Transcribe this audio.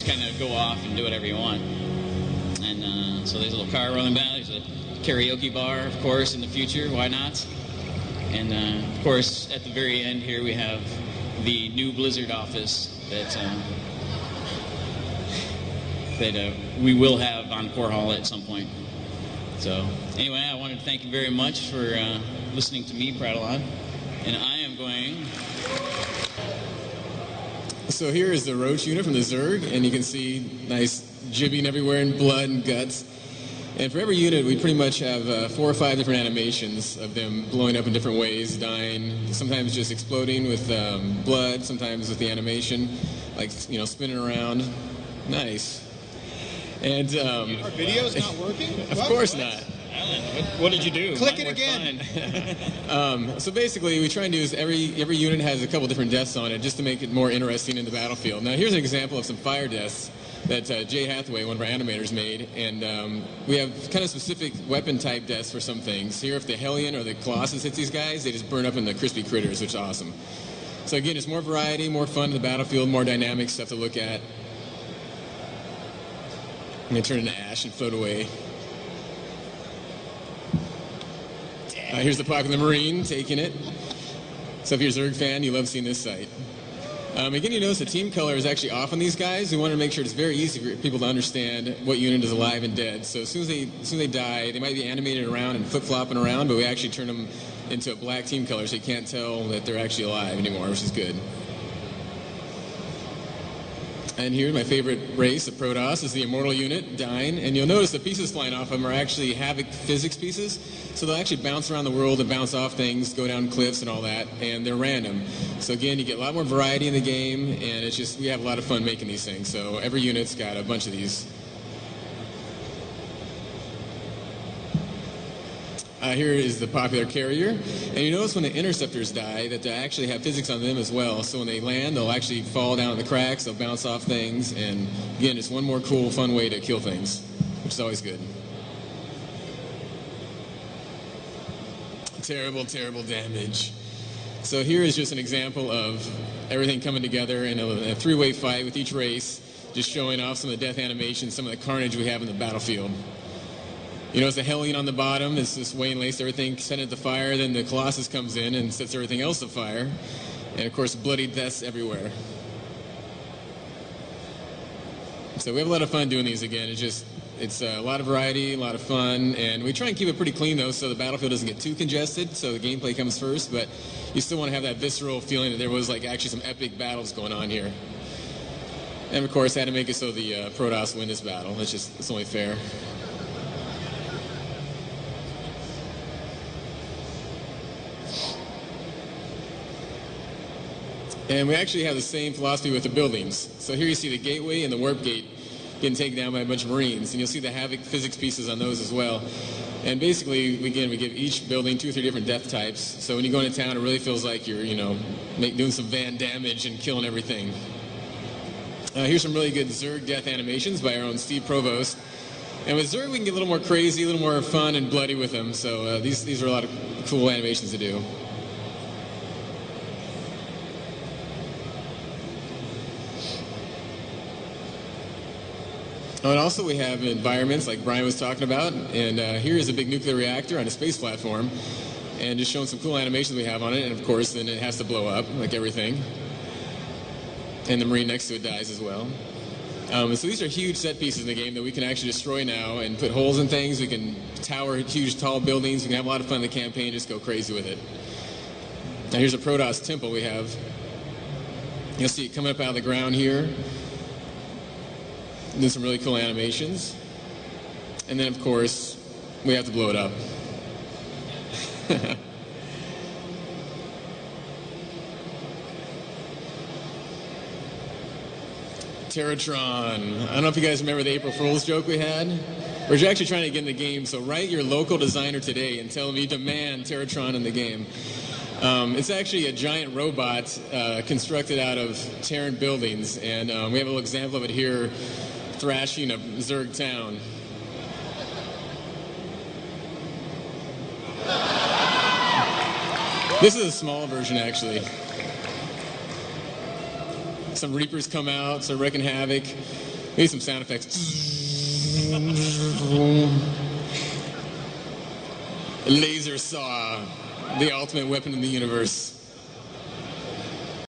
kind of go off and do whatever you want. And so there's a little car rolling by. There's a karaoke bar, of course, in the future. Why not? And of course, at the very end here, we have the new Blizzard office that we will have on Core Hall at some point. So anyway, I wanted to thank you very much for listening to me prattle on. And I am going... So here is the Roach unit from the Zerg, and you can see nice jibbing everywhere and blood and guts. And for every unit, we pretty much have 4 or 5 different animations of them blowing up in different ways, dying, sometimes just exploding with blood, sometimes with the animation, like, you know, spinning around. Nice. And our video's not working? Of course not. Alan, what did you do? Click it again. So basically, we try and do is every unit has a couple different deaths on it just to make it more interesting in the battlefield. Now, here's an example of some fire deaths that Jay Hathaway, one of our animators, made. And we have kind of specific weapon type deaths for some things. Here, if the Hellion or the Colossus hits these guys, they just burn up in the crispy critters, which is awesome. So again, it's more variety, more fun in the battlefield, more dynamic stuff to look at. And they turn into ash and float away. Here's the popular Marine taking it. So if you're a Zerg fan, you love seeing this sight. Again, you notice the team color is actually off on these guys. We want to make sure it's very easy for people to understand what unit is alive and dead. So as soon as they die, they might be animated around and flip-flopping around, but we actually turn them into a black team color so you can't tell that they're actually alive anymore, which is good. And here, my favorite race, the Protoss, is the Immortal unit, dying. And you'll notice the pieces flying off them are actually Havoc physics pieces. So they'll actually bounce around the world and bounce off things, go down cliffs and all that, and they're random. So again, you get a lot more variety in the game, and it's just, we have a lot of fun making these things. So every unit's got a bunch of these. Here is the popular Carrier. And you notice when the Interceptors die that they actually have physics on them as well. So when they land, they'll actually fall down in the cracks, they'll bounce off things. And again, it's one more cool, fun way to kill things, which is always good. Terrible, terrible damage. So here is just an example of everything coming together in a 3-way fight with each race, just showing off some of the death animations, some of the carnage we have in the battlefield. You know, it's the Hellion on the bottom. It's just Wayne laced everything, set it to fire. Then the Colossus comes in and sets everything else to fire. And, of course, bloody deaths everywhere. So we have a lot of fun doing these again. It's a lot of variety, a lot of fun. And we try and keep it pretty clean, though, so the battlefield doesn't get too congested. So the gameplay comes first. But you still want to have that visceral feeling that there was, like, actually some epic battles going on here. And, of course, I had to make it so the Protoss win this battle. It's only fair. And we actually have the same philosophy with the buildings. So here you see the gateway and the warp gate getting taken down by a bunch of Marines. And you'll see the Havoc physics pieces on those as well. And basically, again, we give each building 2 or 3 different death types. So when you go into town, it really feels like you're, you know, doing some van damage and killing everything. Here's some really good Zerg death animations by our own Steve Provost. And with Zerg, we can get a little more crazy, a little more fun and bloody with them. So these are a lot of cool animations to do. And also we have environments like Brian was talking about, and here is a big nuclear reactor on a space platform, and just showing some cool animations we have on it, and of course then it has to blow up, like everything. And the Marine next to it dies as well. So these are huge set pieces in the game that we can actually destroy now and put holes in things. We can tower huge tall buildings, we can have a lot of fun in the campaign, just go crazy with it. Now here's a Protoss temple we have. You'll see it coming up out of the ground here. Do some really cool animations. And then, of course, we have to blow it up. Terratron. I don't know if you guys remember the April Fool's joke we had. We're actually trying to get in the game, so write your local designer today and tell them you demand Terratron in the game. It's actually a giant robot constructed out of Terran buildings, and we have a little example of it here thrashing a Zerg town. This is a small version, actually. Some Reapers come out, start wrecking havoc. Maybe some sound effects. Laser saw, the ultimate weapon in the universe.